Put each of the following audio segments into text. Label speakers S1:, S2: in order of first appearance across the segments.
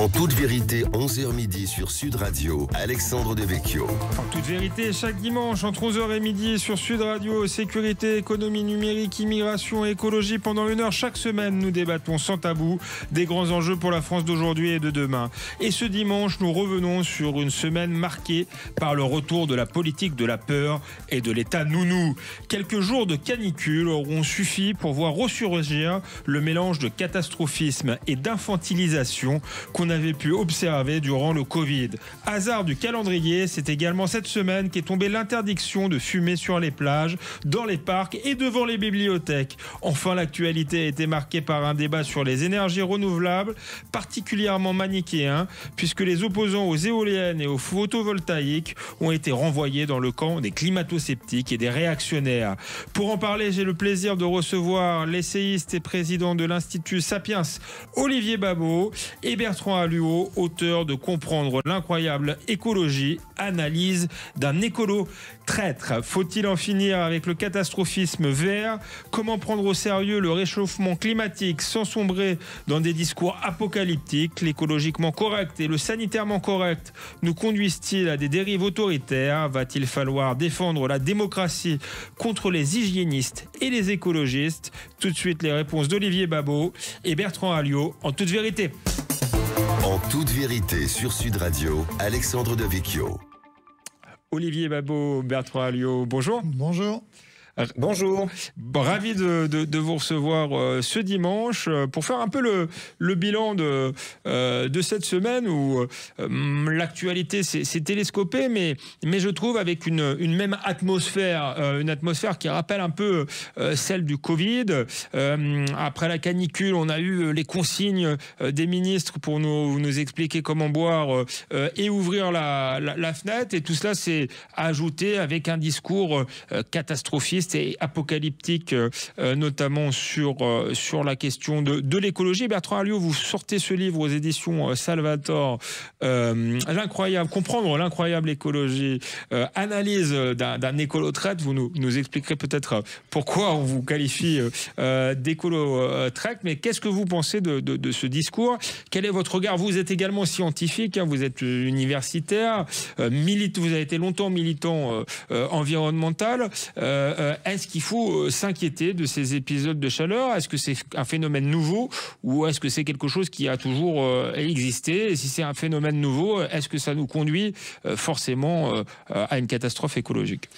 S1: En toute vérité, 11h midi sur Sud Radio, Alexandre Devecchio.
S2: En toute vérité, chaque dimanche entre 11h et midi sur Sud Radio, sécurité, économie numérique, immigration et écologie. Pendant 1 heure chaque semaine, nous débattons sans tabou des grands enjeux pour la France d'aujourd'hui et de demain. Et ce dimanche, nous revenons sur une semaine marquée par le retour de la politique de la peur et de l'état nounou. Quelques jours de canicule auront suffi pour voir ressurgir le mélange de catastrophisme et d'infantilisation qu'on avait pu observer durant le Covid. Hasard du calendrier, c'est également cette semaine qu'est tombée l'interdiction de fumer sur les plages, dans les parcs et devant les bibliothèques. Enfin, l'actualité a été marquée par un débat sur les énergies renouvelables, particulièrement manichéen, puisque les opposants aux éoliennes et aux photovoltaïques ont été renvoyés dans le camp des climato-sceptiques et des réactionnaires. Pour en parler, j'ai le plaisir de recevoir l'essayiste et président de l'Institut Sapiens, Olivier Babot, et Bertrand Alluot, auteur de Comprendre l'incroyable écologie, analyse d'un écolo traître. Faut-il en finir avec le catastrophisme vert? Comment prendre au sérieux le réchauffement climatique sans sombrer dans des discours apocalyptiques? L'écologiquement correct et le sanitairement correct nous conduisent-ils à des dérives autoritaires? Va-t-il falloir défendre la démocratie contre les hygiénistes et les écologistes? Tout de suite, les réponses d'Olivier Babot et Bertrand Alluot en toute vérité.
S1: En toute vérité sur Sud Radio, Alexandre Devecchio.
S2: Olivier Babot, Bertrand Alluot, bonjour.
S3: Bonjour.
S2: Bonjour. Ravi de vous recevoir ce dimanche pour faire un peu le bilan de cette semaine où l'actualité s'est télescopée, mais je trouve avec une même atmosphère, une atmosphère qui rappelle un peu celle du Covid. Après la canicule, on a eu les consignes des ministres pour nous expliquer comment boire et ouvrir la fenêtre, et tout cela s'est ajouté avec un discours catastrophiste et apocalyptique, notamment sur la question de l'écologie. Bertrand Alluot, vous sortez ce livre aux éditions Salvator, Comprendre l'incroyable écologie, analyse d'un écolo-traître. Vous nous expliquerez peut-être pourquoi on vous qualifie d'écolo-traître, mais qu'est-ce que vous pensez de ce discours? Quel est votre regard? Vous êtes également scientifique, vous êtes universitaire, vous avez été longtemps militant environnemental. Est-ce qu'il faut s'inquiéter de ces épisodes de chaleur? Est-ce que c'est un phénomène nouveau ou est-ce que c'est quelque chose qui a toujours existé? Et si c'est un phénomène nouveau, est-ce que ça nous conduit forcément à une catastrophe écologique?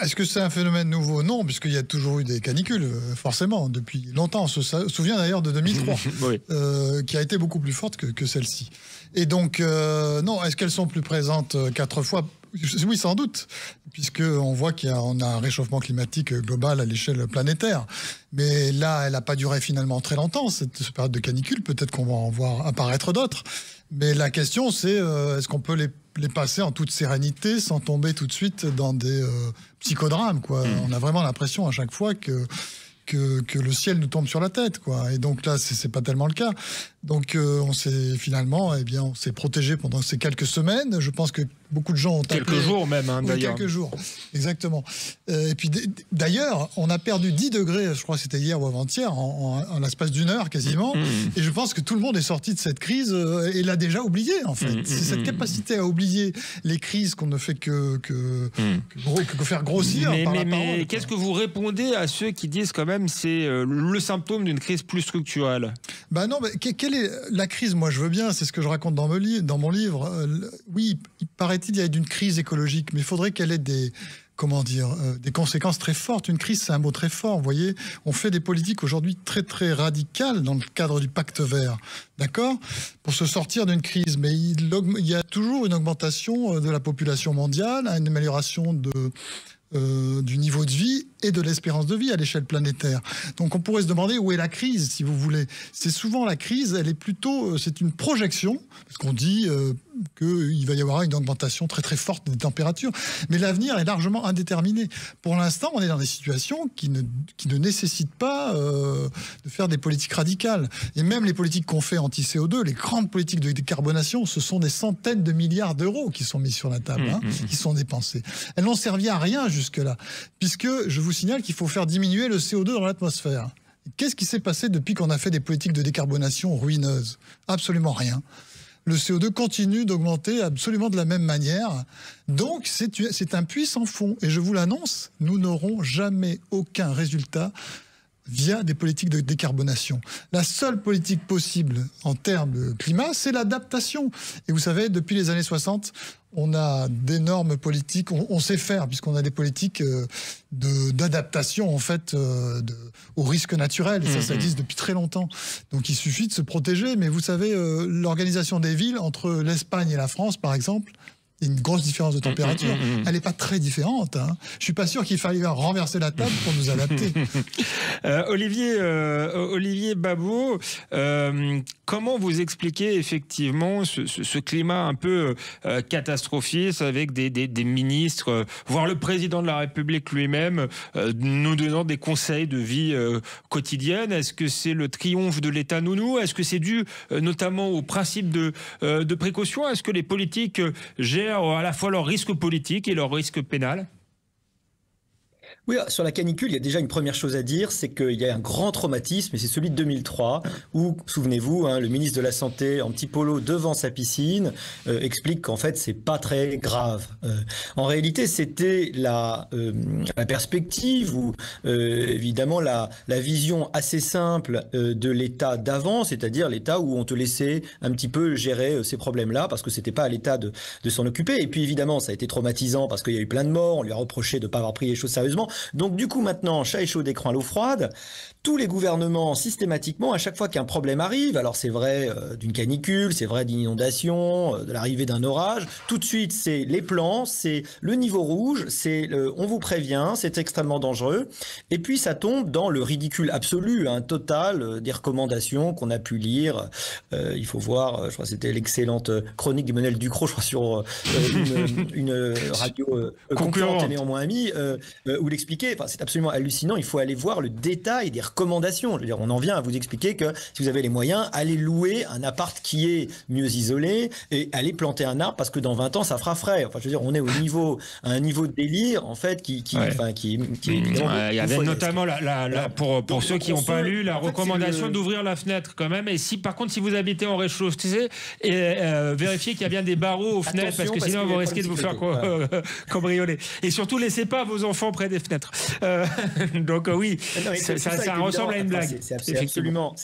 S3: Est-ce que c'est un phénomène nouveau? Non, puisqu'il y a toujours eu des canicules, forcément, depuis longtemps. On se souvient d'ailleurs de 2003, oui. Qui a été beaucoup plus forte que celle-ci. Et donc, non, est-ce qu'elles sont plus présentes 4 fois? Oui, sans doute, puisqu'on voit qu'on a un réchauffement climatique global à l'échelle planétaire. Mais là, elle n'a pas duré finalement très longtemps, cette période de canicule. Peut-être qu'on va en voir apparaître d'autres. Mais la question, c'est est-ce qu'on peut les passer en toute sérénité sans tomber tout de suite dans des psychodrames, quoi. On a vraiment l'impression à chaque fois que le ciel nous tombe sur la tête, quoi. Et donc là, c'est pas tellement le cas. Donc on s'est finalement, on s'est protégé pendant ces quelques semaines. Je pense que beaucoup de gens ont
S2: quelques jours même, d'ailleurs.
S3: Quelques jours, exactement. Et puis d'ailleurs, on a perdu 10 degrés, je crois que c'était hier ou avant-hier, en l'espace d'1 heure quasiment. Et je pense que tout le monde est sorti de cette crise et l'a déjà oublié, en fait. C'est cette capacité à oublier les crises qu'on ne fait que faire grossir par la parole.
S2: Mais qu'est-ce que vous répondez à ceux qui disent quand même c'est le symptôme d'une crise plus structurelle?
S3: Non, mais quelle est la crise? Moi, je veux bien, c'est ce que je raconte dans mon livre. Oui, il paraît-il, il y a une crise écologique, mais il faudrait qu'elle ait des conséquences très fortes. Une crise, c'est un mot très fort, vous voyez. On fait des politiques aujourd'hui très, très radicales dans le cadre du pacte vert, d'accord? Pour se sortir d'une crise. Mais il y a toujours une augmentation de la population mondiale, une amélioration du niveau de vie et de l'espérance de vie à l'échelle planétaire. Donc on pourrait se demander où est la crise, si vous voulez. C'est souvent la crise, elle est plutôt, c'est une projection, parce qu'on dit qu'il va y avoir une augmentation très très forte des températures, mais l'avenir est largement indéterminé. Pour l'instant, on est dans des situations qui ne nécessitent pas de faire des politiques radicales. Et même les politiques qu'on fait anti-CO2, les grandes politiques de décarbonation, ce sont des centaines de milliards d'euros qui sont mis sur la table, qui sont dépensés. Elles n'ont servi à rien jusque-là, puisque je vous signale qu'il faut faire diminuer le CO2 dans l'atmosphère. Qu'est-ce qui s'est passé depuis qu'on a fait des politiques de décarbonation ruineuses? Absolument rien. le CO2 continue d'augmenter absolument de la même manière. Donc, c'est un puits sans fond. Et je vous l'annonce, nous n'aurons jamais aucun résultat via des politiques de décarbonation. La seule politique possible en termes de climat, c'est l'adaptation. Et vous savez, depuis les années 60, on a d'énormes politiques, on sait faire, puisqu'on a des politiques d'adaptation, en fait, aux risques naturels. Et ça existe depuis très longtemps. Donc il suffit de se protéger. Mais vous savez, l'organisation des villes, entre l'Espagne et la France, par exemple, il y a une grosse différence de température. Elle n'est pas très différente. Hein. Je ne suis pas sûr qu'il faille renverser la table pour nous adapter.
S2: Olivier Babot, comment vous expliquez effectivement ce climat un peu catastrophiste avec des ministres, voire le président de la République lui-même, nous donnant des conseils de vie quotidienne? Est-ce que c'est le triomphe de l'État nounou? Est-ce que c'est dû notamment au principe de précaution? Est-ce que les politiques gèrent à la fois leur risque politique et leur risque pénal?
S4: Oui, sur la canicule, il y a déjà une première chose à dire, c'est qu'il y a un grand traumatisme, et c'est celui de 2003, où, souvenez-vous, le ministre de la Santé, en petit polo devant sa piscine, explique qu'en fait, c'est pas très grave. En réalité, c'était la perspective, ou évidemment la vision assez simple de l'État d'avant, c'est-à-dire l'État où on te laissait un petit peu gérer ces problèmes-là, parce que c'était pas à l'État de s'en occuper. Et puis évidemment, ça a été traumatisant, parce qu'il y a eu plein de morts, on lui a reproché de ne pas avoir pris les choses sérieusement. Donc du coup maintenant, chat échaud d'écran à l'eau froide, tous les gouvernements systématiquement, à chaque fois qu'un problème arrive, alors c'est vrai d'une canicule, c'est vrai d'une inondation, de l'arrivée d'un orage, tout de suite c'est les plans, c'est le niveau rouge, c'est on vous prévient, c'est extrêmement dangereux, et puis ça tombe dans le ridicule absolu, total des recommandations qu'on a pu lire. Il faut voir, je crois que c'était l'excellente chronique d'Emmanuel Ducrot, je crois sur une radio concurrente et néanmoins amie, où l'expliquer, c'est absolument hallucinant, il faut aller voir le détail des recommandations. Je veux dire, on en vient à vous expliquer que si vous avez les moyens, allez louer un appart qui est mieux isolé et allez planter un arbre parce que dans 20 ans, ça fera frais. Enfin, je veux dire, on est à un niveau de délire, en fait, qui
S2: il y avait notamment, pour ceux qui n'ont pas lu, la recommandation d'ouvrir la fenêtre quand même. Et si, par contre, si vous habitez en rez-de-chaussée, vérifiez qu'il y a bien des barreaux aux fenêtres parce que sinon, vous risquez de vous faire cambrioler. Et surtout, laissez pas vos enfants près des fenêtres. Donc oui, ça ressemble à une blague.
S4: C'est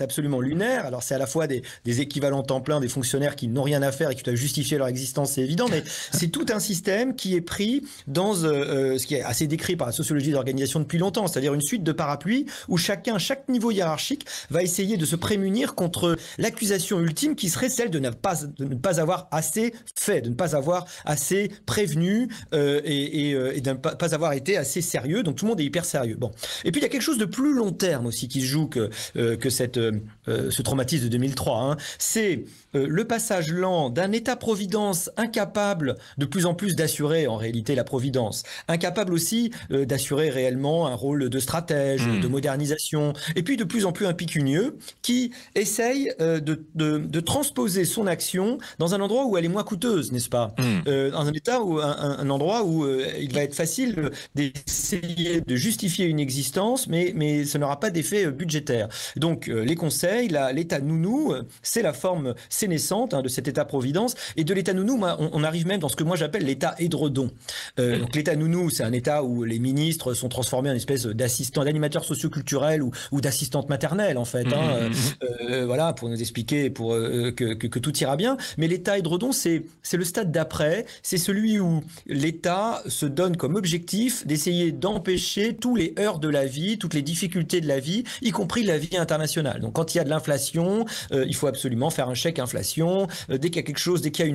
S4: absolument lunaire. Alors c'est à la fois des équivalents temps plein, des fonctionnaires qui n'ont rien à faire et qui doivent justifier leur existence, c'est évident, mais c'est tout un système qui est pris dans ce qui est assez décrit par la sociologie d'organisation depuis longtemps, c'est-à-dire une suite de parapluies où chaque niveau hiérarchique va essayer de se prémunir contre l'accusation ultime qui serait celle de ne pas avoir assez fait, de ne pas avoir assez prévenu et de ne pas avoir été assez sérieux. Donc tout le monde est hyper sérieux. Bon. Et puis il y a quelque chose de plus long terme aussi qui se joue que ce traumatisme de 2003. C'est le passage lent d'un État-providence incapable de plus en plus d'assurer en réalité la providence, incapable aussi d'assurer réellement un rôle de stratège, de modernisation, et puis de plus en plus impécunieux, qui essaye de transposer son action dans un endroit où elle est moins coûteuse, n'est-ce pas? Dans un État où un endroit où il va être facile d'essayer de justifier une existence, mais ça n'aura pas d'effet budgétaire. Donc les conseils, l'État nounou, c'est la forme sénescente de cet État-providence, et de l'État nounou, on arrive même dans ce que moi j'appelle l'État édredon. Donc l'État nounou, c'est un État où les ministres sont transformés en espèce d'assistants, d'animateurs socioculturels ou d'assistantes maternelles en fait, voilà, pour nous expliquer que tout ira bien. Mais l'État édredon, c'est le stade d'après, c'est celui où l'État se donne comme objectif d'essayer d'empêcher tous les heurts de la vie, toutes les difficultés de la vie, y compris la vie internationale. Donc quand il y a de l'inflation, il faut absolument faire un chèque inflation. Dès qu'il y a quelque chose, dès qu'il y a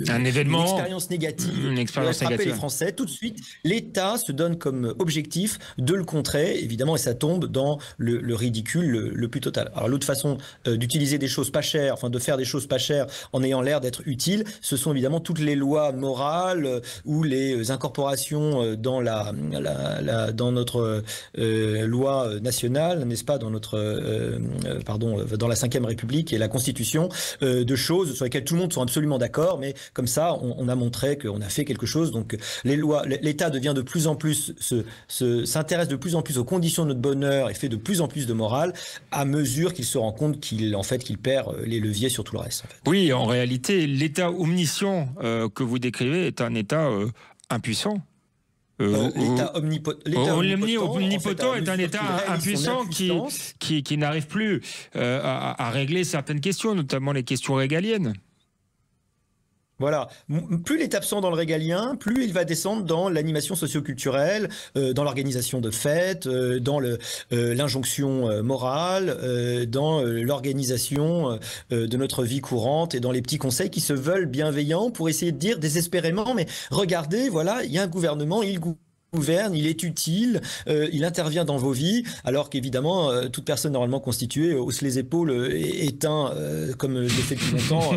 S2: un événement,
S4: une expérience négative, les Français, tout de suite, l'État se donne comme objectif de le contrer, évidemment, et ça tombe dans le ridicule le plus total. Alors l'autre façon d'utiliser des choses pas chères, enfin de faire des choses pas chères en ayant l'air d'être utile, ce sont évidemment toutes les lois morales ou les incorporations dans dans notre loi nationale, n'est-ce pas, dans notre dans la 5e République et la Constitution, de choses sur lesquelles tout le monde s'en absolument d'accord, mais comme ça, on a montré qu'on a fait quelque chose. Donc l'État devient de plus en plus, s'intéresse de plus en plus aux conditions de notre bonheur et fait de plus en plus de morale à mesure qu'il se rend compte qu'il perd les leviers sur tout le reste. En fait.
S2: Oui, en réalité, l'État omniscient que vous décrivez est un État impuissant.
S4: L'État
S2: omnipotent est un État impuissant qui n'arrive plus à régler certaines questions, notamment les questions régaliennes.
S4: Voilà. Plus il est absent dans le régalien, plus il va descendre dans l'animation socio-culturelle, dans l'organisation de fêtes, dans l'injonction morale, dans l'organisation de notre vie courante et dans les petits conseils qui se veulent bienveillants pour essayer de dire désespérément, mais regardez, voilà, il y a un gouvernement, il gouverne, il est utile, il intervient dans vos vies, alors qu'évidemment, toute personne normalement constituée hausse les épaules, éteint, comme je l'ai fait depuis longtemps,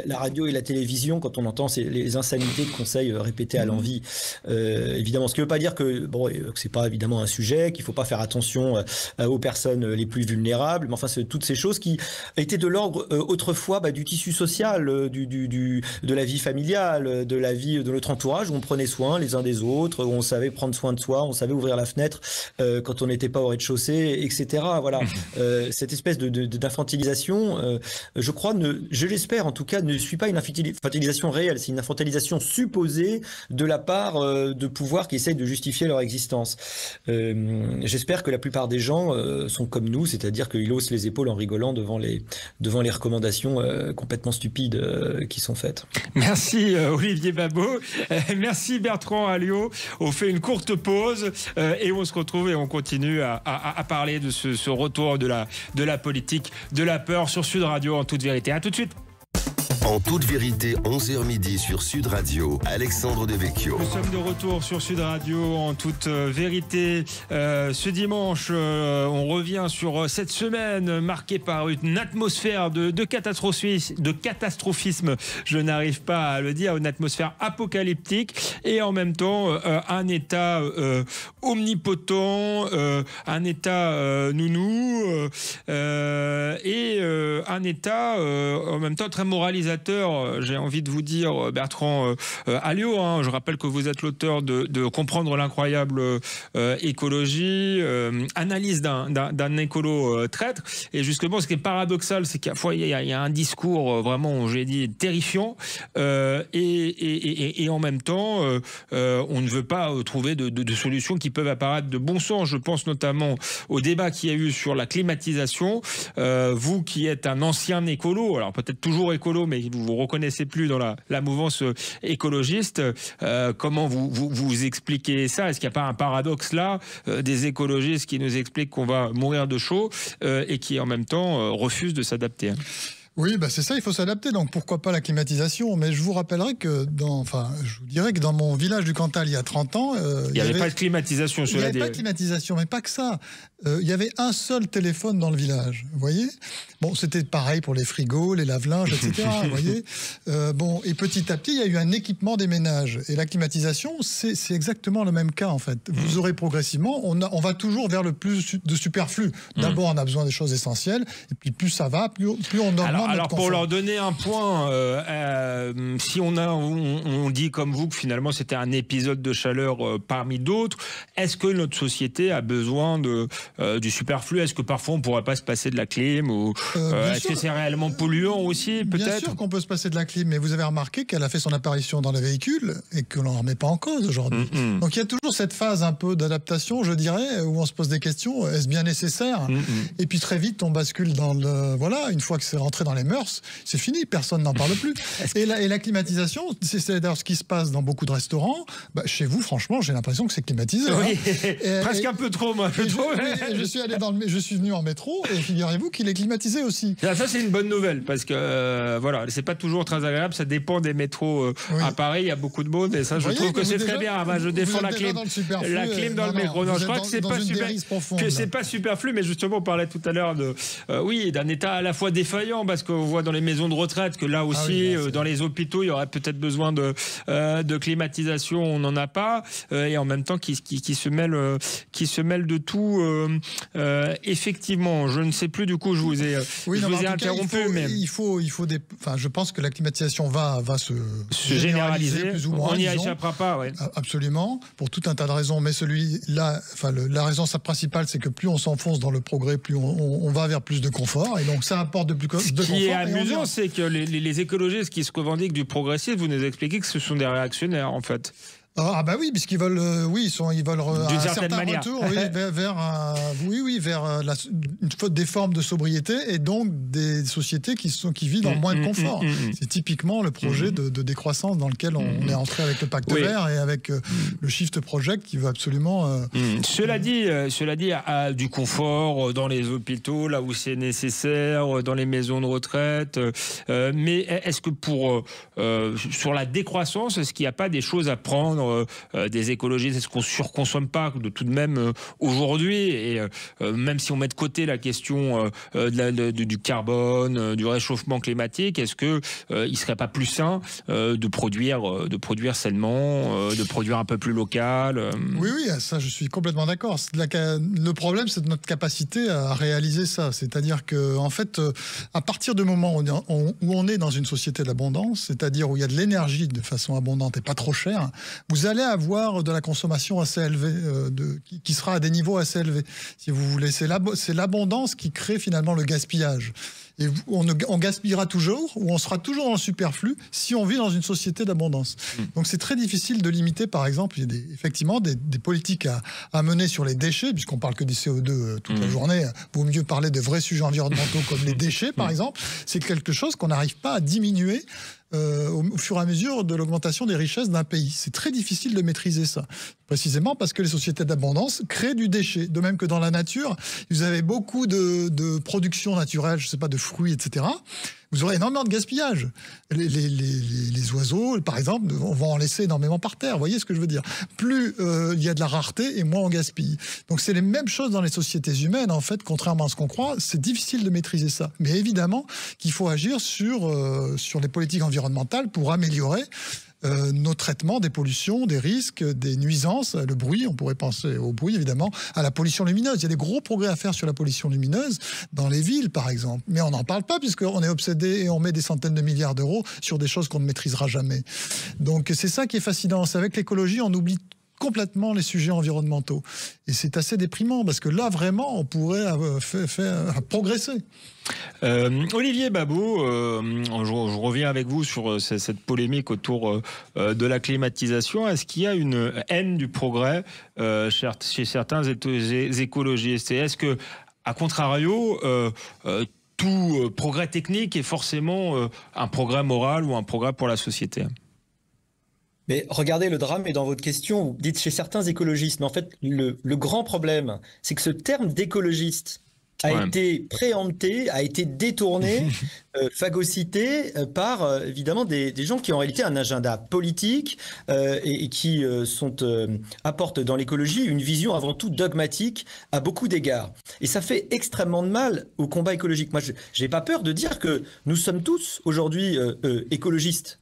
S4: la radio et la télévision, quand on entend les insanités de conseils répétés à l'envi. Évidemment, ce qui ne veut pas dire que c'est pas évidemment un sujet, qu'il ne faut pas faire attention aux personnes les plus vulnérables, mais enfin, c'est toutes ces choses qui étaient de l'ordre autrefois du tissu social, de la vie familiale, de la vie de notre entourage, où on prenait soin les uns des autres, où on savait prendre soin de soi, on savait ouvrir la fenêtre quand on n'était pas au rez-de-chaussée, etc. Voilà, cette espèce d'infantilisation, je crois, je l'espère en tout cas, ne suit pas une infantilisation réelle, c'est une infantilisation supposée de la part de pouvoirs qui essayent de justifier leur existence. J'espère que la plupart des gens sont comme nous, c'est-à-dire qu'ils haussent les épaules en rigolant devant les recommandations complètement stupides qui sont faites.
S2: Merci Olivier Babot, merci Bertrand Alliot. On fait une courte pause et on se retrouve et on continue à parler de ce retour de la politique, de la peur sur Sud Radio en toute vérité. À tout de suite.
S1: En toute vérité, 11h midi sur Sud Radio, Alexandre Devecchio.
S2: Nous sommes de retour sur Sud Radio en toute vérité. Ce dimanche, on revient sur cette semaine marquée par une atmosphère de catastrophisme, je n'arrive pas à le dire, une atmosphère apocalyptique et en même temps un État omnipotent, un État nounou et un État en même temps très moralisateur. J'ai envie de vous dire, Bertrand Alliot, je rappelle que vous êtes l'auteur de Comprendre l'incroyable écologie, analyse d'un écolo traître. Et justement, ce qui est paradoxal, c'est qu'à la fois, il y a un discours vraiment, j'ai dit, terrifiant, et en même temps, on ne veut pas trouver de solutions qui peuvent apparaître de bon sens. Je pense notamment au débat qu'il y a eu sur la climatisation. Vous qui êtes un ancien écolo, alors peut-être toujours écolo, mais vous vous reconnaissez plus dans la mouvance écologiste, comment vous expliquez ça? Est-ce qu'il n'y a pas un paradoxe là des écologistes qui nous expliquent qu'on va mourir de chaud et qui en même temps refusent de s'adapter?
S3: Oui, c'est ça, il faut s'adapter, donc pourquoi pas la climatisation. Mais je vous rappellerai que je vous dirais que dans mon village du Cantal, il y a 30 ans...
S2: il n'y avait pas de climatisation,
S3: il n'y avait pas de climatisation, mais pas que ça. Il y avait un seul téléphone dans le village, vous voyez. Bon, c'était pareil pour les frigos, les lave-linges, etc., vous voyez. Et petit à petit, il y a eu un équipement des ménages. Et la climatisation, c'est exactement le même cas, en fait. Vous aurez progressivement, on va toujours vers le plus de superflu. D'abord, on a besoin des choses essentielles, et puis plus ça va, plus on augmente.
S2: Alors pour leur donner un point, si on dit comme vous que finalement c'était un épisode de chaleur parmi d'autres, est-ce que notre société a besoin du superflu? Est-ce que parfois on pourrait pas se passer de la clim ou est-ce que c'est réellement polluant aussi peut-être?
S3: Bien sûr qu'on peut se passer de la clim, mais vous avez remarqué qu'elle a fait son apparition dans les véhicules et que l'on ne remet pas en cause aujourd'hui. Donc il y a toujours cette phase un peu d'adaptation, je dirais, où on se pose des questions, est-ce bien nécessaire? Et puis très vite on bascule dans une fois que c'est rentré dans les mœurs, c'est fini, personne n'en parle plus. Et la climatisation, c'est d'ailleurs ce qui se passe dans beaucoup de restaurants. Chez vous, franchement, j'ai l'impression que c'est climatisé.
S2: Oui, presque un peu trop, moi.
S3: Je suis venu en métro et figurez-vous qu'il est climatisé aussi.
S2: Ça, c'est une bonne nouvelle parce que c'est pas toujours très agréable. Ça dépend des métros à Paris. Il y a beaucoup de monde et ça, je trouve que c'est très bien. Je défends la clim dans le métro. Non, je crois que c'est pas superflu, mais justement, on parlait tout à l'heure d'un État à la fois défaillant parce qu'on voit dans les maisons de retraite que là aussi, dans les hôpitaux, il y aurait peut-être besoin de climatisation, on n'en a pas, et en même temps qui se mêle de tout. Effectivement, je ne sais plus, du coup, je vous ai interrompu, mais
S3: je pense que la climatisation va se
S2: généraliser
S3: plus ou moins.
S2: On n'y échappera pas, ouais.
S3: Absolument, pour tout un tas de raisons, mais celui-là, la raison principale, c'est que plus on s'enfonce dans le progrès, plus on va vers plus de confort, et donc ça apporte de confort. Ce
S2: qui est amusant, c'est que les écologistes qui se revendiquent du progressisme, vous nous expliquez que ce sont des réactionnaires, en fait.
S3: Ah bah oui, puisqu'ils veulent, ils veulent
S2: d'une certaine manière
S3: retour, vers des formes de sobriété, et donc des sociétés qui vivent dans moins de confort. C'est typiquement le projet de décroissance dans lequel on est entré avec le Pacte Vert et avec le Shift Project qui veut absolument.
S2: Cela dit, du confort dans les hôpitaux, là où c'est nécessaire, dans les maisons de retraite. Mais est-ce que sur la décroissance, est-ce qu'il n'y a pas des choses à prendre des écologistes? Est-ce qu'on ne surconsomme pas tout de même aujourd'hui? Et même si on met de côté la question du carbone, du réchauffement climatique, est-ce qu'il ne serait pas plus sain de produire sainement, de produire un peu plus local?
S3: Oui, ça je suis complètement d'accord. Le problème, c'est notre capacité à réaliser ça. C'est-à-dire qu'en fait, à partir du moment où on est dans une société d'abondance, c'est-à-dire où il y a de l'énergie de façon abondante et pas trop chère, vous allez avoir de la consommation assez élevée, qui sera à des niveaux assez élevés. Si vous voulez, c'est l'abondance qui crée finalement le gaspillage. Et on gaspillera toujours, ou on sera toujours dans le superflu si on vit dans une société d'abondance. Donc c'est très difficile de limiter, par exemple, il y a effectivement des politiques à mener sur les déchets, puisqu'on parle que du CO2 toute la journée. Vaut mieux parler de vrais sujets environnementaux comme les déchets, par exemple. C'est quelque chose qu'on n'arrive pas à diminuer au fur et à mesure de l'augmentation des richesses d'un pays. C'est très difficile de maîtriser ça, précisément parce que les sociétés d'abondance créent du déchet. De même que dans la nature, vous avez beaucoup de production naturelle, je ne sais pas, de fruits, etc. Vous aurez énormément de gaspillage. Les oiseaux, par exemple, vont en laisser énormément par terre. Vous voyez ce que je veux dire? Plus il y a de la rareté et moins on gaspille. Donc c'est les mêmes choses dans les sociétés humaines. En fait, contrairement à ce qu'on croit, c'est difficile de maîtriser ça. Mais évidemment qu'il faut agir sur les politiques environnementales pour améliorer nos traitements des pollutions, des risques, des nuisances, le bruit, on pourrait penser au bruit évidemment, à la pollution lumineuse. Il y a des gros progrès à faire sur la pollution lumineuse dans les villes par exemple, mais on n'en parle pas puisqu'on est obsédé et on met des centaines de milliards d'euros sur des choses qu'on ne maîtrisera jamais. Donc c'est ça qui est fascinant, c'est avec l'écologie on oublie complètement les sujets environnementaux. Et c'est assez déprimant parce que là, vraiment, on pourrait faire progresser.
S2: Olivier Babot, je reviens avec vous sur cette polémique autour de la climatisation. Est-ce qu'il y a une haine du progrès chez certains écologistes? Et est-ce que, à contrario, tout progrès technique est forcément un progrès moral ou un progrès pour la société?
S4: Mais regardez, le drame est dans votre question. Vous dites chez certains écologistes, mais en fait, le grand problème, c'est que ce terme d'écologiste a été préempté, a été détourné, phagocyté par évidemment des gens qui ont en réalité un agenda politique et qui apportent dans l'écologie une vision avant tout dogmatique à beaucoup d'égards. Et ça fait extrêmement de mal au combat écologique. Moi, j'ai pas peur de dire que nous sommes tous aujourd'hui écologistes.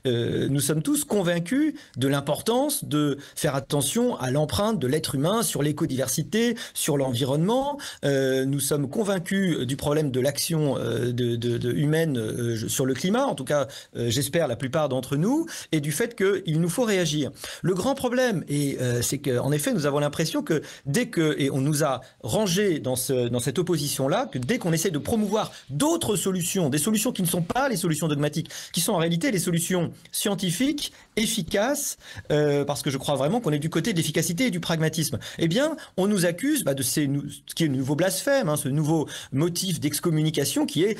S4: Nous sommes tous convaincus de l'importance de faire attention à l'empreinte de l'être humain sur l'écodiversité, sur l'environnement. Nous sommes convaincus du problème de l'action humaine sur le climat, en tout cas, j'espère la plupart d'entre nous, et du fait qu'il nous faut réagir. Le grand problème, c'est qu'en effet, nous avons l'impression que et on nous a rangés dans cette opposition-là, que dès qu'on essaie de promouvoir d'autres solutions, des solutions qui ne sont pas les solutions dogmatiques, qui sont en réalité les solutions scientifiques, efficaces, parce que je crois vraiment qu'on est du côté de l'efficacité et du pragmatisme, eh bien, on nous accuse de ce qui est le nouveau blasphème, ce nouveau motif d'excommunication qui est,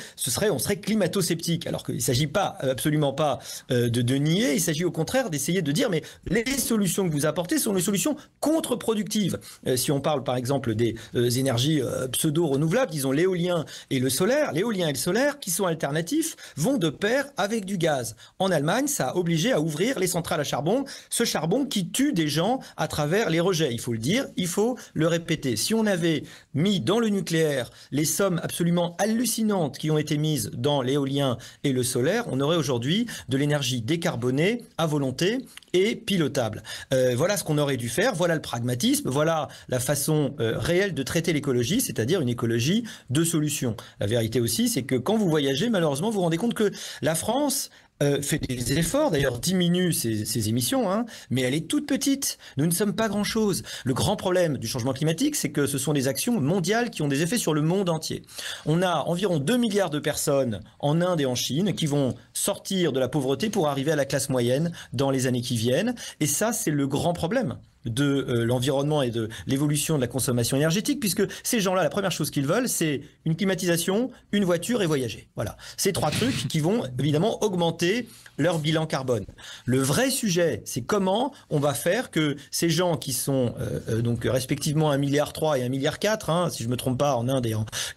S4: on serait climato-sceptique, alors qu'il ne s'agit absolument pas de nier, il s'agit au contraire d'essayer de dire, mais les solutions que vous apportez sont les solutions contre-productives. Si on parle par exemple des énergies pseudo-renouvelables, disons l'éolien et le solaire, qui sont alternatifs, vont de pair avec du gaz. En Allemagne, ça a obligé à ouvrir les centrales à charbon, ce charbon qui tue des gens à travers les rejets. Il faut le dire, il faut le répéter. Si on avait mis dans le nucléaire les sommes absolument hallucinantes qui ont été mises dans l'éolien et le solaire, on aurait aujourd'hui de l'énergie décarbonée à volonté et pilotable. Voilà ce qu'on aurait dû faire, voilà le pragmatisme, voilà la façon réelle de traiter l'écologie, c'est-à-dire une écologie de solutions. La vérité aussi, c'est que quand vous voyagez, malheureusement, vous vous rendez compte que la France fait des efforts, d'ailleurs diminue ses émissions, hein, mais elle est toute petite. Nous ne sommes pas grand-chose. Le grand problème du changement climatique, c'est que ce sont des actions mondiales qui ont des effets sur le monde entier. On a environ 2 milliards de personnes en Inde et en Chine qui vont sortir de la pauvreté pour arriver à la classe moyenne dans les années qui viennent. Et ça, c'est le grand problème de l'environnement et de l'évolution de la consommation énergétique, puisque ces gens-là, la première chose qu'ils veulent, c'est une climatisation, une voiture et voyager. Voilà. Ces 3 trucs qui vont évidemment augmenter leur bilan carbone. Le vrai sujet, c'est comment on va faire que ces gens qui sont donc respectivement 1,3 milliard et 1,4 milliard, hein, si je me trompe pas, en Inde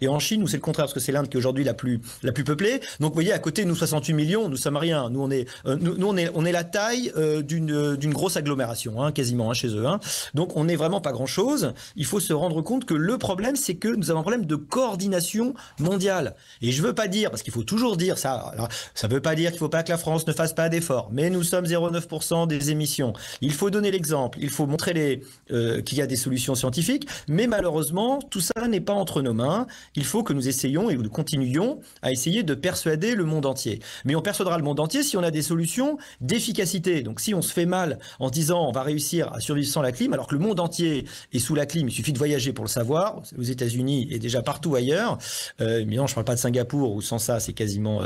S4: et en Chine, où c'est le contraire, parce que c'est l'Inde qui est aujourd'hui la plus peuplée. Donc vous voyez, à côté, nous 68 millions, nous sommes rien. Nous on est la taille d'une grosse agglomération, hein, quasiment, hein, chez eux. Donc on n'est vraiment pas grand-chose. Il faut se rendre compte que le problème, c'est que nous avons un problème de coordination mondiale. Et je veux pas dire, parce qu'il faut toujours dire ça, alors, ça veut pas dire qu'il faut pas que la France ne fasse pas d'efforts, mais nous sommes 0,9% des émissions. Il faut donner l'exemple, il faut montrer qu'il y a des solutions scientifiques, mais malheureusement, tout ça n'est pas entre nos mains. Il faut que nous essayions et nous continuions à essayer de persuader le monde entier. Mais on persuadera le monde entier si on a des solutions d'efficacité. Donc si on se fait mal en disant on va réussir à survivre sans la clim, alors que le monde entier est sous la clim, il suffit de voyager pour le savoir, aux États-Unis et déjà partout ailleurs, mais non, je ne parle pas de Singapour, où sans ça c'est quasiment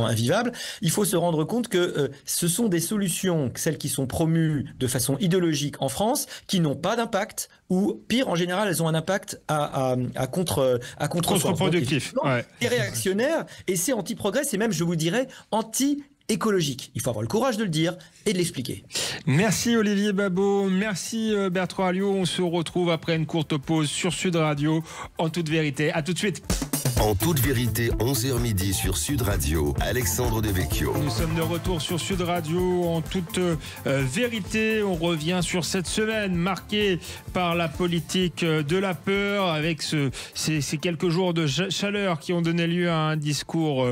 S4: invivable. Il faut se rendre compte que ce sont des solutions, celles qui sont promues de façon idéologique en France, qui n'ont pas d'impact, ou pire, en général, elles ont un impact à contre-productif.
S2: Ouais.
S4: C'est réactionnaire, et c'est anti-progrès, c'est même, je vous dirais, anti-écologique. Il faut avoir le courage de le dire et de l'expliquer.
S2: Merci Olivier Babot, merci Bertrand Alliot. On se retrouve après une courte pause sur Sud Radio, En toute vérité. À tout de suite.
S1: En toute vérité, 11h midi sur Sud Radio, Alexandre Devecchio.
S2: Nous sommes de retour sur Sud Radio, En toute vérité. On revient sur cette semaine marquée par la politique de la peur, avec ces quelques jours de chaleur qui ont donné lieu à un discours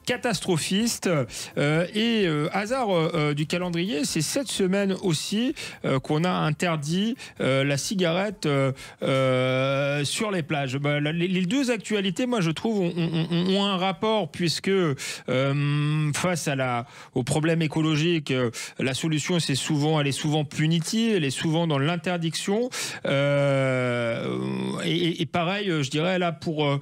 S2: catastrophiste. Et hasard du calendrier, c'est cette semaine aussi qu'on a interdit la cigarette sur les plages. Les deux actualités, moi je trouve, ont un rapport, puisque face au problème écologique, la solution elle est souvent punitive, elle est souvent dans l'interdiction. Et pareil, je dirais là pour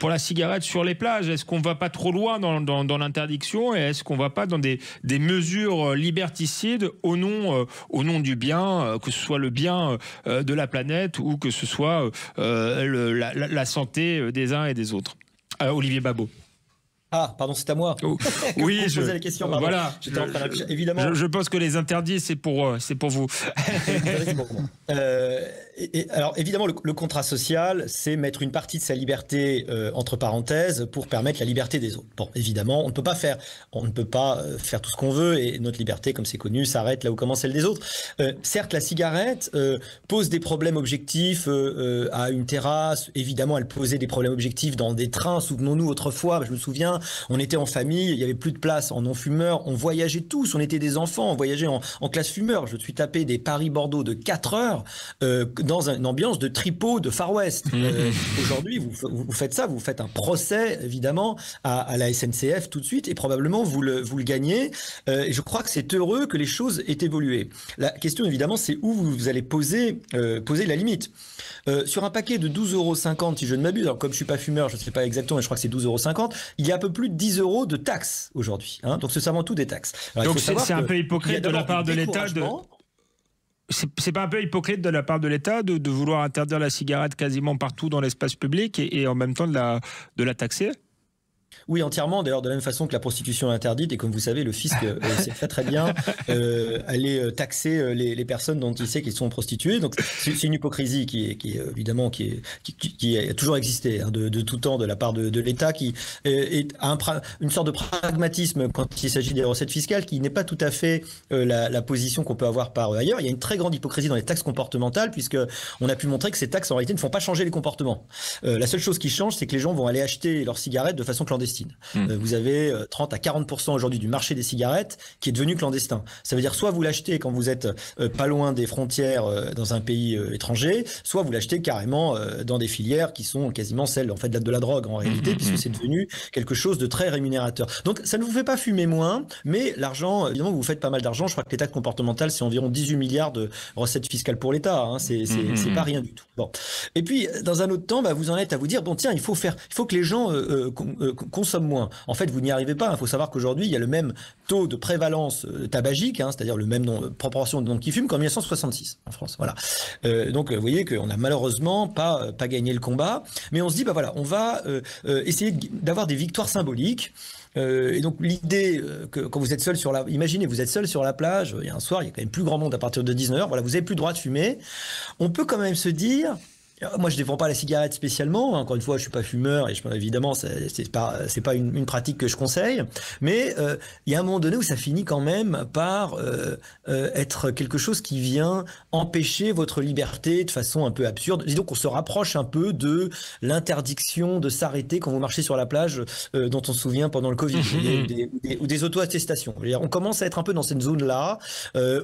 S2: la cigarette sur les plages, est-ce qu'on va pas trop loin dans l'interdiction, et est-ce qu'on va pas dans des mesures liberticides au nom du bien, que ce soit le bien de la planète ou que ce soit la santé des uns et des autres. Olivier Babot.
S4: Ah, pardon, c'est à moi.
S2: Oui,
S4: je posais la question.
S2: Voilà.
S4: Évidemment.
S2: Je pense que les interdits, c'est pour vous.
S4: Alors, évidemment, le contrat social, c'est mettre une partie de sa liberté entre parenthèses pour permettre la liberté des autres. Bon, évidemment, on ne peut pas faire tout ce qu'on veut, et notre liberté, comme c'est connu, s'arrête là où commence celle des autres. Certes, la cigarette pose des problèmes objectifs à une terrasse. Évidemment, elle posait des problèmes objectifs dans des trains. Souvenons-nous, autrefois, je me souviens, on était en famille, il y avait plus de place en non-fumeurs, on voyageait tous, on était des enfants, on voyageait en classe fumeur. Je suis tapé des Paris-Bordeaux de 4 heures dans une ambiance de tripot de Far West. Aujourd'hui, vous faites ça, vous faites un procès, évidemment, à la SNCF tout de suite, et probablement vous le gagnez. Et je crois que c'est heureux que les choses aient évolué. La question, évidemment, c'est où vous allez poser la limite. Sur un paquet de 12,50 €, si je ne m'abuse, alors comme je suis pas fumeur, je ne sais pas exactement, mais je crois que c'est 12,50 €, il y a un peu plus de 10 € de taxes aujourd'hui. Hein, donc c'est vraiment tout des taxes. Alors,
S2: donc c'est un peu hypocrite de la part de l'État C'est pas un peu hypocrite de la part de l'État de vouloir interdire la cigarette quasiment partout dans l'espace public et en même temps de la taxer ?
S4: Oui, entièrement. D'ailleurs, de la même façon que la prostitution est interdite, et comme vous savez, le fisc sait très très bien aller taxer les personnes dont il sait qu'ils sont prostituées. Donc, c'est une hypocrisie qui a toujours existé, hein, de tout temps de la part de l'État, qui est une sorte de pragmatisme quand il s'agit des recettes fiscales, qui n'est pas tout à fait la position qu'on peut avoir par ailleurs. Il y a une très grande hypocrisie dans les taxes comportementales, puisque on a pu montrer que ces taxes en réalité ne font pas changer les comportements. La seule chose qui change, c'est que les gens vont aller acheter leurs cigarettes de façon clandestine. clandestine. Vous avez 30 à 40% aujourd'hui du marché des cigarettes qui est devenu clandestin. Ça veut dire soit vous l'achetez quand vous êtes pas loin des frontières dans un pays étranger, soit vous l'achetez carrément dans des filières qui sont quasiment celles en fait de la drogue en réalité, puisque c'est devenu quelque chose de très rémunérateur. Donc ça ne vous fait pas fumer moins, mais l'argent, évidemment, vous faites pas mal d'argent. Je crois que les taxes comportementales, c'est environ 18 milliards de recettes fiscales pour l'État. Hein. C'est pas rien du tout. Bon. Et puis, dans un autre temps, vous en êtes à vous dire, bon, tiens, il faut que les gens consomment moins. En fait, vous n'y arrivez pas. Il faut savoir qu'aujourd'hui, il y a le même taux de prévalence tabagique, hein, c'est-à-dire le même proportion de gens qui fument qu'en 1966 en France. Voilà. Donc, vous voyez qu'on n'a malheureusement pas gagné le combat, mais on se dit, voilà, on va essayer d'avoir des victoires symboliques. Et donc l'idée que quand vous êtes seul imaginez, vous êtes seul sur la plage, il y a un soir, il y a quand même plus grand monde à partir de 19h, voilà, vous n'avez plus le droit de fumer. On peut quand même se dire, moi je défends pas la cigarette spécialement, encore une fois je suis pas fumeur et évidemment c'est pas une pratique que je conseille, mais il y a un moment donné où ça finit quand même par être quelque chose qui vient empêcher votre liberté de façon un peu absurde. Disons qu'on se rapproche un peu de l'interdiction de s'arrêter quand vous marchez sur la plage dont on se souvient pendant le Covid, ou des auto-attestations. On commence à être un peu dans cette zone-là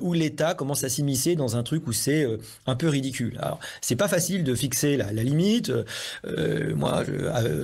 S4: où l'État commence à s'immiscer dans un truc où c'est un peu ridicule. Alors c'est pas facile de fixer la limite. Moi,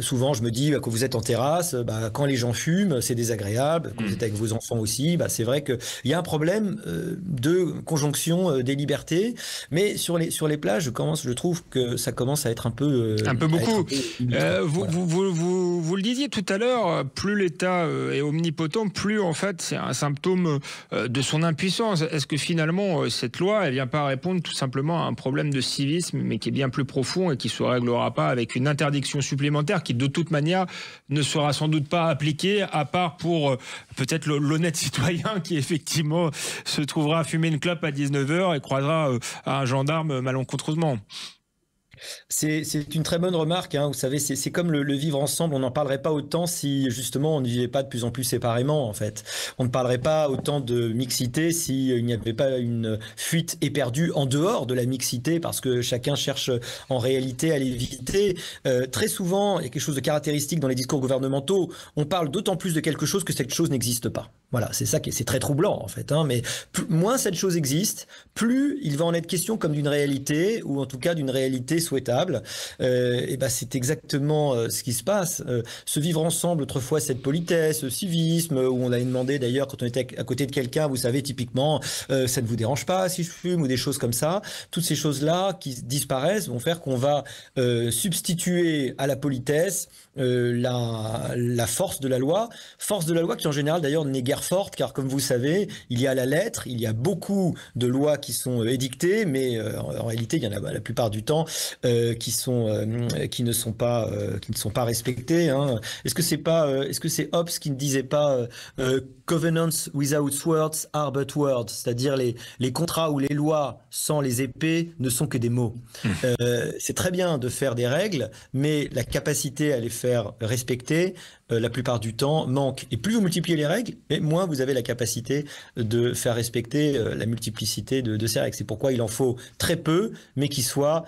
S4: souvent, je me dis, quand vous êtes en terrasse, quand les gens fument, c'est désagréable. Quand vous êtes avec vos enfants aussi, c'est vrai qu'il y a un problème de conjonction des libertés. Mais sur les plages, je trouve que ça commence à être un peu
S2: beaucoup. Vous le disiez tout à l'heure, plus l'État est omnipotent, plus en fait c'est un symptôme de son impuissance. Est-ce que finalement cette loi, elle vient pas répondre tout simplement à un problème de civisme, mais qui est bien plus profond et qui ne se réglera pas avec une interdiction supplémentaire qui de toute manière ne sera sans doute pas appliquée, à part pour peut-être l'honnête citoyen qui effectivement se trouvera à fumer une clope à 19h et croisera un gendarme malencontreusement.
S4: C'est une très bonne remarque, hein. Vous savez, c'est comme le vivre ensemble. On n'en parlerait pas autant si justement on ne vivait pas de plus en plus séparément. En fait, on ne parlerait pas autant de mixité s'il n'y avait pas une fuite éperdue en dehors de la mixité, parce que chacun cherche en réalité à l'éviter. Très souvent, il y a quelque chose de caractéristique dans les discours gouvernementaux. On parle d'autant plus de quelque chose que cette chose n'existe pas. Voilà, c'est ça c'est très troublant en fait, hein. Mais moins cette chose existe, plus il va en être question comme d'une réalité, ou en tout cas d'une réalité souhaitable. Et c'est exactement ce qui se passe. Se vivre ensemble, autrefois, cette politesse, ce civisme, où on avait demandé d'ailleurs quand on était à côté de quelqu'un, vous savez, typiquement, ça ne vous dérange pas si je fume, ou des choses comme ça. Toutes ces choses-là qui disparaissent vont faire qu'on va substituer à la politesse la force de la loi qui en général d'ailleurs n'est guère forte, car comme vous savez, il y a la lettre, il y a beaucoup de lois qui sont édictées, mais en réalité il y en a la plupart du temps qui ne sont pas respectées, hein. Est-ce que c'est Hobbes qui ne disait pas covenants without words are but words, c'est-à-dire les contrats ou les lois sans les épées ne sont que des mots. C'est très bien de faire des règles, mais la capacité à les faire respecter, la plupart du temps, manque. Et plus vous multipliez les règles, et moins vous avez la capacité de faire respecter la multiplicité de ces règles. C'est pourquoi il en faut très peu, mais qui soient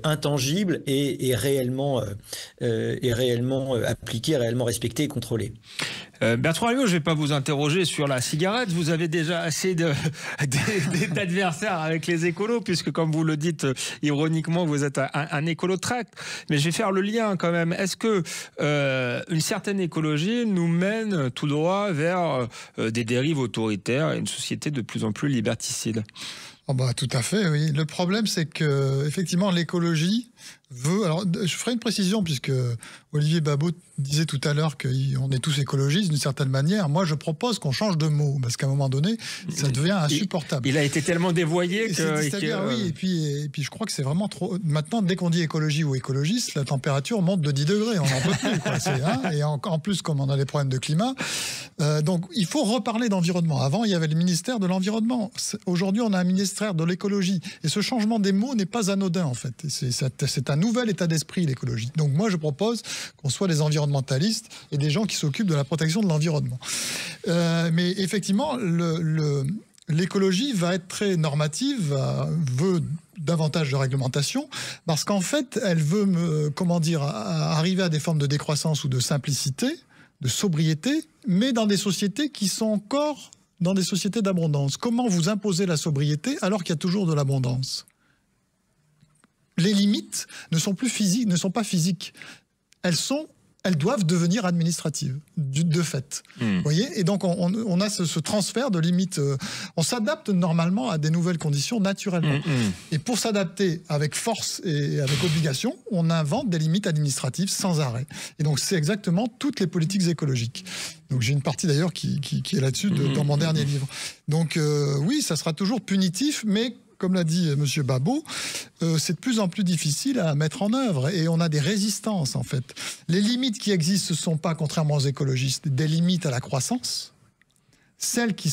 S4: intangibles et réellement appliqués, réellement respectés et contrôlés.
S2: Bertrand Alliot, je ne vais pas vous interroger sur la cigarette. Vous avez déjà assez d'adversaires avec les écolos, puisque comme vous le dites ironiquement, vous êtes un écolo de tract. Mais je vais faire le lien quand même. Est-ce que une certaine écologie nous mène tout droit vers des dérives autoritaires et une société de plus en plus liberticide ?
S3: Tout à fait, oui. Le problème, c'est que effectivement, l'écologie veut... Alors, je ferai une précision, puisque Olivier Babot disait tout à l'heure qu'on est tous écologistes d'une certaine manière. Moi, je propose qu'on change de mot, parce qu'à un moment donné, ça devient insupportable.
S2: Il a été tellement dévoyé que...
S3: Oui, et puis je crois que c'est vraiment trop... Maintenant, dès qu'on dit écologie ou écologiste, la température monte de 10 degrés. On n'en peut plus, quoi. Et en plus, comme on a des problèmes de climat. Donc, il faut reparler d'environnement. Avant, il y avait le ministère de l'Environnement. Aujourd'hui, on a un ministère de l'écologie. Et ce changement des mots n'est pas anodin, en fait. C'est un nouvel état d'esprit, l'écologie. Donc, moi, je propose qu'on soit des environnementalistes et des gens qui s'occupent de la protection de l'environnement. Mais effectivement, l'écologie va être très normative, veut davantage de réglementation, parce qu'en fait, elle veut, arriver à des formes de décroissance ou de simplicité, de sobriété, mais dans des sociétés qui sont encore dans des sociétés d'abondance. Comment vous imposez la sobriété alors qu'il y a toujours de l'abondance ? Les limites ne sont pas physiques. Elles doivent devenir administratives, de fait. Vous voyez ? Et donc, on a ce transfert de limites. On s'adapte normalement à des nouvelles conditions naturellement. Et pour s'adapter avec force et avec obligation, on invente des limites administratives sans arrêt. Et donc, c'est exactement toutes les politiques écologiques. Donc, j'ai une partie d'ailleurs qui est là-dessus dans mon dernier livre. Donc, oui, ça sera toujours punitif, mais comme l'a dit M. Babot, c'est de plus en plus difficile à mettre en œuvre et on a des résistances en fait. Les limites qui existent, ce ne sont pas, contrairement aux écologistes, des limites à la croissance. Celles qui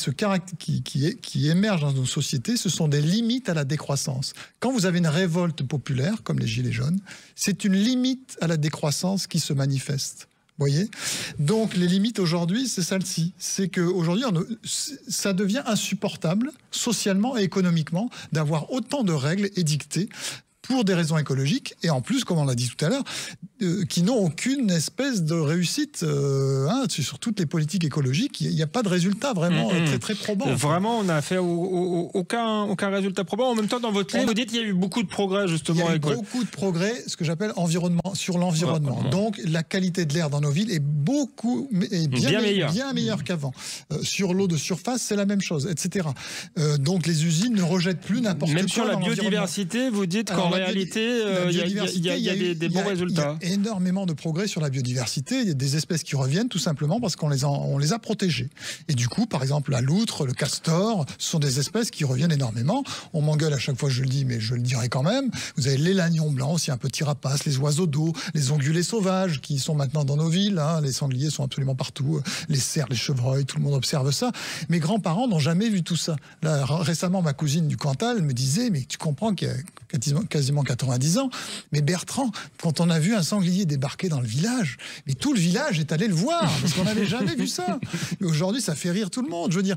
S3: émergent dans nos sociétés, ce sont des limites à la décroissance. Quand vous avez une révolte populaire, comme les Gilets jaunes, c'est une limite à la décroissance qui se manifeste. Voyez ? Donc les limites aujourd'hui, c'est celle-ci. C'est qu'aujourd'hui, ça devient insupportable, socialement et économiquement, d'avoir autant de règles édictées pour des raisons écologiques, et en plus, comme on l'a dit tout à l'heure, qui n'ont aucune espèce de réussite sur toutes les politiques écologiques. Il n'y a pas de résultat vraiment très, très probant.
S2: Vraiment, on n'a fait aucun résultat probant. En même temps, dans votre livre, vous dites qu'il y a eu beaucoup de progrès, justement.
S3: Il y a eu beaucoup de progrès, ce que j'appelle sur l'environnement. Donc, la qualité de l'air dans nos villes est bien meilleure qu'avant. Sur l'eau de surface, c'est la même chose, etc. Donc, les usines ne rejettent plus n'importe quoi.
S2: Même sur la biodiversité, vous dites qu'en réalité, il y a des bons résultats.
S3: Il y a énormément de progrès sur la biodiversité. Il y a des espèces qui reviennent tout simplement parce qu'on les a protégées. Et du coup, par exemple, la loutre, le castor, ce sont des espèces qui reviennent énormément. On m'engueule à chaque fois que je le dis, mais je le dirai quand même. Vous avez les lagnons blancs, aussi un petit rapace, les oiseaux d'eau, les ongulés sauvages qui sont maintenant dans nos villes. Les sangliers sont absolument partout. Les cerfs, les chevreuils, tout le monde observe ça. Mes grands-parents n'ont jamais vu tout ça. Là, récemment, ma cousine du Cantal me disait, mais tu comprends qu'il y a quasiment 90 ans, mais Bertrand, quand on a vu un sanglier débarquer dans le village, mais tout le village est allé le voir, parce qu'on n'avait jamais vu ça. Et aujourd'hui, ça fait rire tout le monde. Je veux dire,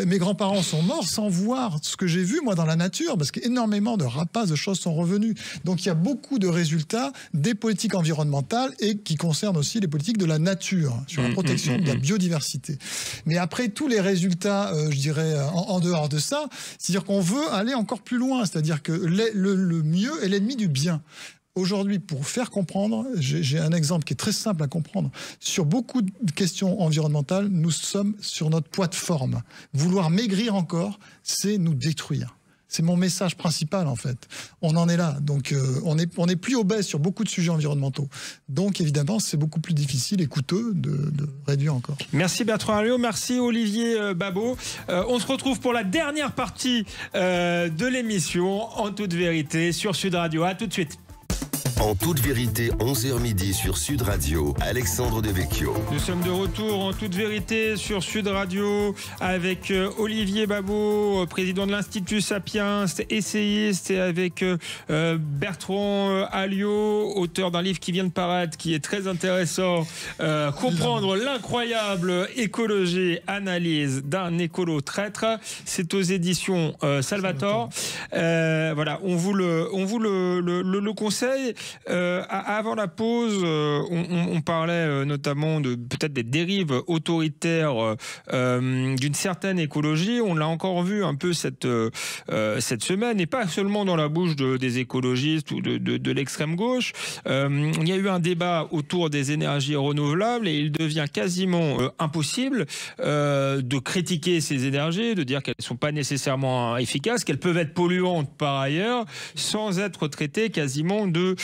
S3: mes grands-parents sont morts sans voir ce que j'ai vu, moi, dans la nature, parce qu'énormément de rapaces, de choses sont revenus. Donc, il y a beaucoup de résultats des politiques environnementales et qui concernent aussi les politiques de la nature, sur la protection de la biodiversité. Mais après, tous les résultats, je dirais, en dehors de ça, c'est-à-dire qu'on veut aller encore plus loin, c'est-à-dire que le mieux est l'ennemi du bien. Aujourd'hui, pour faire comprendre, j'ai un exemple qui est très simple à comprendre. Sur beaucoup de questions environnementales, nous sommes sur notre poids de forme. Vouloir maigrir encore, c'est nous détruire. C'est mon message principal, en fait. On en est là. Donc, on est plus obèse sur beaucoup de sujets environnementaux. Donc, évidemment, c'est beaucoup plus difficile et coûteux de réduire encore.
S2: Merci Bertrand Alliot, merci Olivier Babot. On se retrouve pour la dernière partie de l'émission, En toute vérité, sur Sud Radio. À tout de suite.
S1: En toute vérité, 11h midi sur Sud Radio, Alexandre Devecchio.
S2: Nous sommes de retour en toute vérité sur Sud Radio avec Olivier Babot, président de l'Institut Sapiens, essayiste, et avec Bertrand Alliot, auteur d'un livre qui vient de paraître, qui est très intéressant, comprendre l'incroyable écologie, analyse d'un écolo traître. C'est aux éditions Salvatore. Voilà, on vous le conseille. Avant la pause, on parlait notamment de peut-être des dérives autoritaires d'une certaine écologie. On l'a encore vu un peu cette semaine, et pas seulement dans la bouche des écologistes ou de l'extrême gauche. Il y a eu un débat autour des énergies renouvelables et il devient quasiment impossible de critiquer ces énergies, de dire qu'elles ne sont pas nécessairement efficaces, qu'elles peuvent être polluantes par ailleurs, sans être traitées quasiment de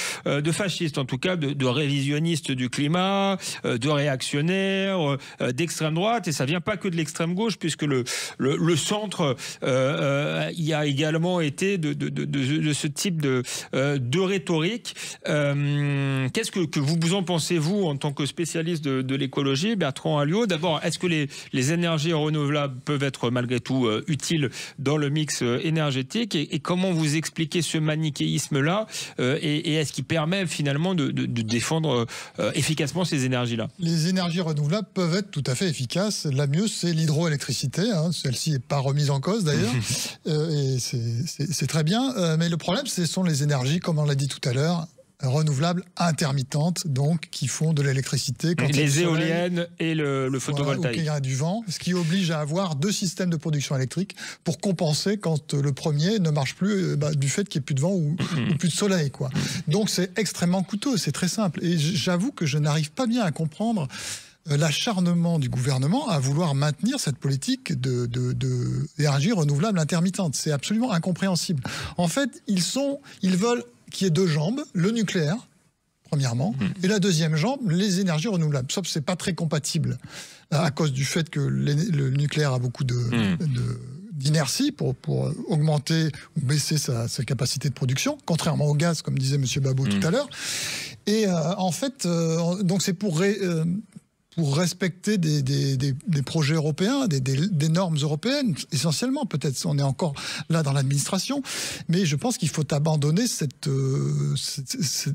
S2: fascistes, en tout cas de révisionnistes du climat, de réactionnaires, d'extrême droite, et ça vient pas que de l'extrême gauche, puisque le centre y a également été de ce type de rhétorique. Qu'est-ce que vous en pensez, vous, en tant que spécialiste de l'écologie, Bertrand Alliot? D'abord, est-ce que les énergies renouvelables peuvent être malgré tout utiles dans le mix énergétique, et comment vous expliquez ce manichéisme-là, et est-ce qu'il permet finalement de défendre efficacement ces énergies-là?
S3: Les énergies renouvelables peuvent être tout à fait efficaces. La mieux, c'est l'hydroélectricité. Hein. Celle-ci n'est pas remise en cause d'ailleurs. Et c'est très bien. Mais le problème, ce sont les énergies, comme on l'a dit tout à l'heure, renouvelables intermittentes, donc qui font de l'électricité.
S2: Les éoliennes et le photovoltaïque.
S3: Ou qu'il y a du vent, ce qui oblige à avoir 2 systèmes de production électrique pour compenser quand le premier ne marche plus du fait qu'il n'y ait plus de vent ou plus de soleil, quoi. Donc c'est extrêmement coûteux, c'est très simple. Et j'avoue que je n'arrive pas bien à comprendre l'acharnement du gouvernement à vouloir maintenir cette politique d'énergie renouvelable intermittente. C'est absolument incompréhensible. En fait, ils veulent qu'il y ait 2 jambes, le nucléaire, premièrement, et la deuxième jambe, les énergies renouvelables. Sauf que ce n'est pas très compatible à cause du fait que le nucléaire a beaucoup d'inertie pour augmenter ou baisser sa capacité de production, contrairement au gaz, comme disait M. Babot tout à l'heure. Et en fait, donc c'est pour respecter des projets européens, des normes européennes, essentiellement. Peut-être on est encore là dans l'administration, mais je pense qu'il faut abandonner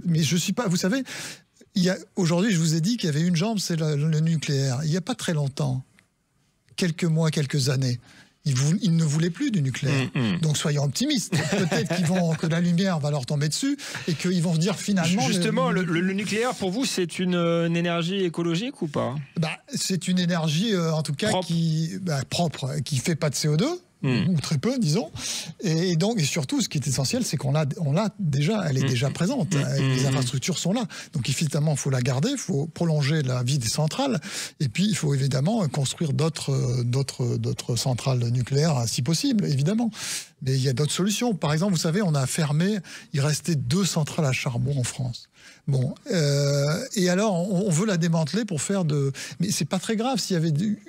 S3: mais je suis pas... Vous savez, aujourd'hui, je vous ai dit qu'il y avait une jambe, c'est le nucléaire. Il n'y a pas très longtemps, quelques mois, quelques années, ils ne voulaient plus du nucléaire. Donc soyons optimistes. Peut-être que la lumière va leur tomber dessus et qu'ils vont se dire finalement...
S2: Justement, le nucléaire, pour vous, c'est une énergie écologique ou pas?
S3: C'est une énergie, en tout cas, propre, qui ne fait pas de CO2. Ou très peu, disons. Et surtout, ce qui est essentiel, c'est qu'on l'a déjà, elle est déjà présente. Les infrastructures sont là. Donc, évidemment, il faut la garder, il faut prolonger la vie des centrales. Et puis, il faut évidemment construire d'autres centrales nucléaires, si possible, évidemment. Mais il y a d'autres solutions. Par exemple, vous savez, on a fermé, il restait 2 centrales à charbon en France. Bon, et alors on veut la démanteler pour faire mais c'est pas très grave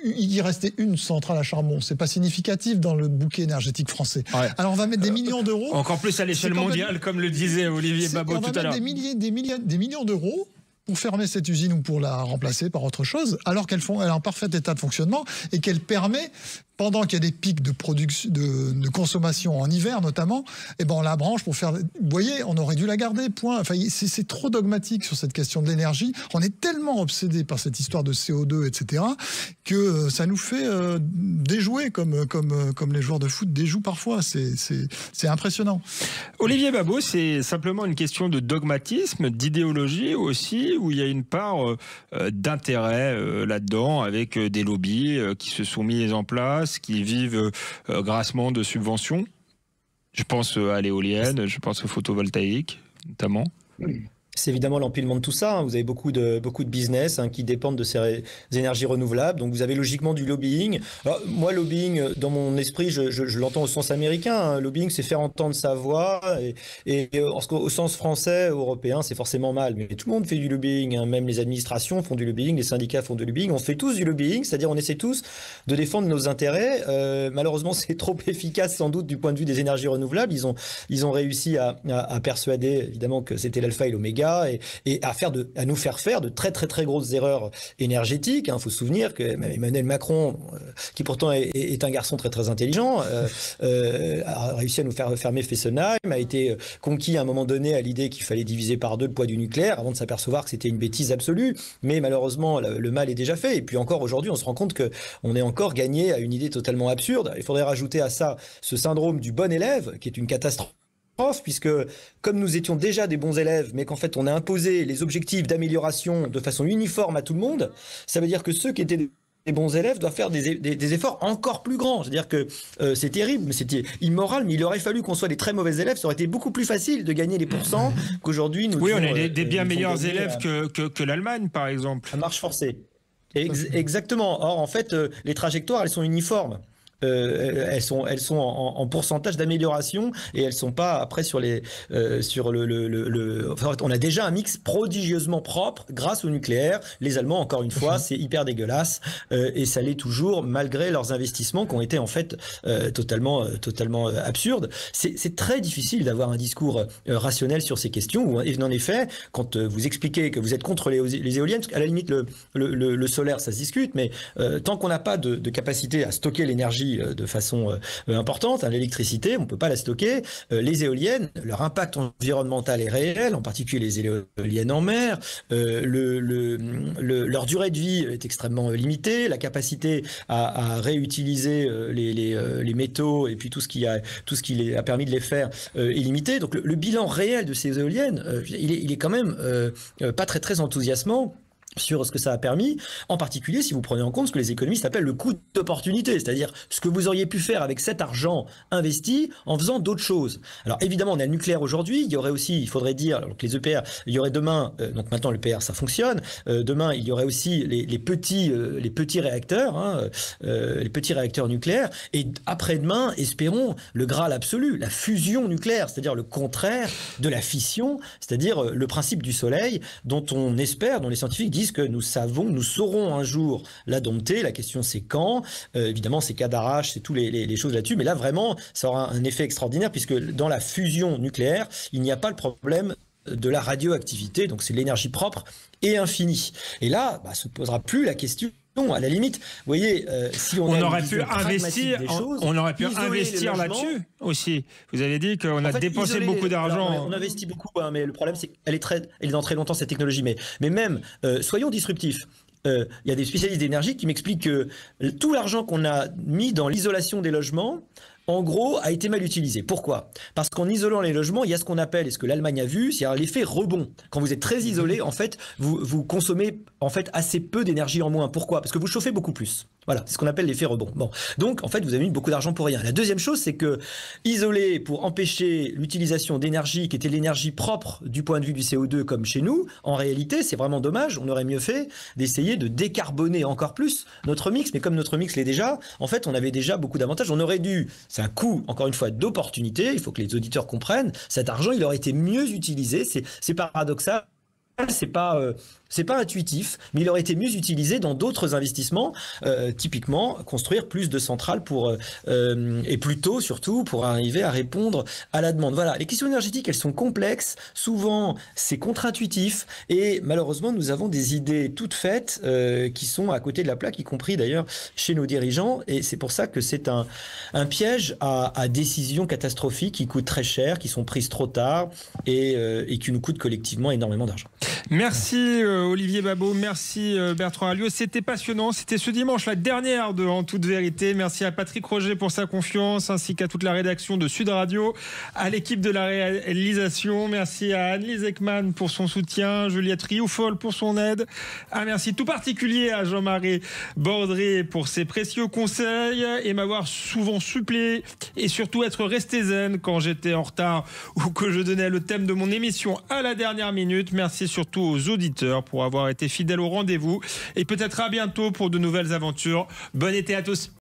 S3: il restait une centrale à charbon, c'est pas significatif dans le bouquet énergétique français. Ouais. Alors on va mettre des millions d'euros.
S2: Encore plus à l'échelle mondiale, comme le disait Olivier Babot tout à l'heure.
S3: On va mettre des millions d'euros pour fermer cette usine ou pour la remplacer par autre chose, alors qu'elle est en parfait état de fonctionnement et qu'elle permet, pendant qu'il y a des pics de production, de consommation en hiver notamment, on la branche pour faire... Vous voyez, on aurait dû la garder, point. Enfin, c'est trop dogmatique sur cette question de l'énergie. On est tellement obsédé par cette histoire de CO2, etc., que ça nous fait déjouer comme les joueurs de foot déjouent parfois. C'est impressionnant.
S2: Olivier Babot, c'est simplement une question de dogmatisme, d'idéologie aussi, où il y a une part d'intérêt là-dedans, avec des lobbies qui se sont mis en place, qui vivent grassement de subventions. Je pense à l'éolienne, je pense au photovoltaïque, notamment.
S4: C'est évidemment l'empilement de tout ça. Vous avez beaucoup de business qui dépendent de ces énergies renouvelables. Donc vous avez logiquement du lobbying. Alors, moi, lobbying, dans mon esprit, je l'entends au sens américain. Lobbying, c'est faire entendre sa voix. Et au sens français, européen, c'est forcément mal. Mais tout le monde fait du lobbying. Même les administrations font du lobbying, les syndicats font du lobbying. On fait tous du lobbying, c'est-à-dire on essaie tous de défendre nos intérêts. Malheureusement, c'est trop efficace sans doute du point de vue des énergies renouvelables. Ils ont réussi à persuader, évidemment, que c'était l'alpha et l'oméga. Et à nous faire faire de très très très grosses erreurs énergétiques. Il faut se souvenir que Emmanuel Macron, qui pourtant est un garçon très très intelligent, a réussi à nous faire fermer Fessenheim, a été conquis à un moment donné à l'idée qu'il fallait diviser par 2 le poids du nucléaire avant de s'apercevoir que c'était une bêtise absolue. Mais malheureusement, le mal est déjà fait. Et puis encore aujourd'hui, on se rend compte qu'on est encore gagné à une idée totalement absurde. Il faudrait rajouter à ça ce syndrome du bon élève, qui est une catastrophe. Puisque comme nous étions déjà des bons élèves, mais qu'en fait on a imposé les objectifs d'amélioration de façon uniforme à tout le monde, ça veut dire que ceux qui étaient des bons élèves doivent faire des efforts encore plus grands. C'est-à-dire que c'est terrible, mais c'était immoral, mais il aurait fallu qu'on soit des très mauvais élèves. Ça aurait été beaucoup plus facile de gagner les pourcents qu'aujourd'hui nous...
S2: Oui, on a des bien meilleurs élèves que l'Allemagne, par exemple.
S4: À marche forcée. Exactement. Or, en fait, les trajectoires, elles sont uniformes. Elles sont en pourcentage d'amélioration et elles sont pas après sur enfin, on a déjà un mix prodigieusement propre grâce au nucléaire. Les Allemands, encore une fois, c'est hyper dégueulasse et ça l'est toujours malgré leurs investissements qui ont été en fait totalement absurdes. C'est très difficile d'avoir un discours rationnel sur ces questions. Et en effet, quand vous expliquez que vous êtes contre les éoliennes, à la limite le solaire ça se discute, mais tant qu'on n'a pas de capacité à stocker l'énergie d'énergie de façon importante. L'électricité, on ne peut pas la stocker. Les éoliennes, leur impact environnemental est réel, en particulier les éoliennes en mer. Leur durée de vie est extrêmement limitée. La capacité à réutiliser les métaux et puis tout ce qui a permis de les faire est limitée. Donc le bilan réel de ces éoliennes, il est quand même pas très très enthousiasmant sur ce que ça a permis, en particulier si vous prenez en compte ce que les économistes appellent le coût d'opportunité, c'est-à-dire ce que vous auriez pu faire avec cet argent investi en faisant d'autres choses. Alors évidemment, on a le nucléaire aujourd'hui, il y aurait aussi, il faudrait dire, donc les EPR, il y aurait demain, donc maintenant le l'EPR ça fonctionne, demain il y aurait aussi les petits réacteurs, les petits réacteurs nucléaires, et après-demain, espérons, le Graal absolu, la fusion nucléaire, c'est-à-dire le contraire de la fission, c'est-à-dire le principe du soleil dont on espère, dont les scientifiques disent que nous saurons un jour la dompter. La question c'est quand. Évidemment c'est Cadarache, c'est tous les choses là-dessus, mais là vraiment ça aura un effet extraordinaire puisque dans la fusion nucléaire il n'y a pas le problème de la radioactivité, donc c'est l'énergie propre et infinie. Et là, se posera plus la question. Non, à la limite, vous voyez, si on
S2: aurait pu investir, on aurait pu investir là-dessus aussi. Vous avez dit qu'on a dépensé beaucoup d'argent.
S4: On investit beaucoup, mais le problème c'est qu'elle est dans très longtemps cette technologie. Mais même, soyons disruptifs. Il y a des spécialistes d'énergie qui m'expliquent que tout l'argent qu'on a mis dans l'isolation des logements, en gros, a été mal utilisé. Pourquoi ? Parce qu'en isolant les logements, il y a ce qu'on appelle, et ce que l'Allemagne a vu, c'est l'effet rebond. Quand vous êtes très isolé, en fait, vous consommez en fait assez peu d'énergie en moins. Pourquoi ? Parce que vous chauffez beaucoup plus. Voilà, c'est ce qu'on appelle l'effet rebond. Bon, donc en fait, vous avez mis beaucoup d'argent pour rien. La deuxième chose, c'est que isoler pour empêcher l'utilisation d'énergie qui était l'énergie propre du point de vue du CO2 comme chez nous, en réalité, c'est vraiment dommage. On aurait mieux fait d'essayer de décarboner encore plus notre mix. Mais comme notre mix l'est déjà, en fait, on avait déjà beaucoup d'avantages. On aurait dû, c'est un coût, encore une fois, d'opportunité. Il faut que les auditeurs comprennent. Cet argent, il aurait été mieux utilisé. C'est paradoxal. C'est pas intuitif, mais il aurait été mieux utilisé dans d'autres investissements, typiquement construire plus de centrales et plus tôt surtout pour arriver à répondre à la demande. Voilà, les questions énergétiques, elles sont complexes, souvent c'est contre-intuitif et malheureusement nous avons des idées toutes faites qui sont à côté de la plaque, y compris d'ailleurs chez nos dirigeants, et c'est pour ça que c'est un piège à décisions catastrophiques qui coûtent très cher, qui sont prises trop tard et qui nous coûtent collectivement énormément d'argent.
S2: Merci Olivier Babot, merci Bertrand Alliot, c'était passionnant, c'était ce dimanche la dernière de En toute vérité. Merci à Patrick Roger pour sa confiance ainsi qu'à toute la rédaction de Sud Radio, à l'équipe de la réalisation, merci à Annelise Ekman pour son soutien, Juliette Rioufol pour son aide, un merci tout particulier à Jean-Marie Bordré pour ses précieux conseils et m'avoir souvent suppléé et surtout être resté zen quand j'étais en retard ou que je donnais le thème de mon émission à la dernière minute. Merci surtout aux auditeurs pour avoir été fidèles au rendez-vous et peut-être à bientôt pour de nouvelles aventures. Bon été à tous.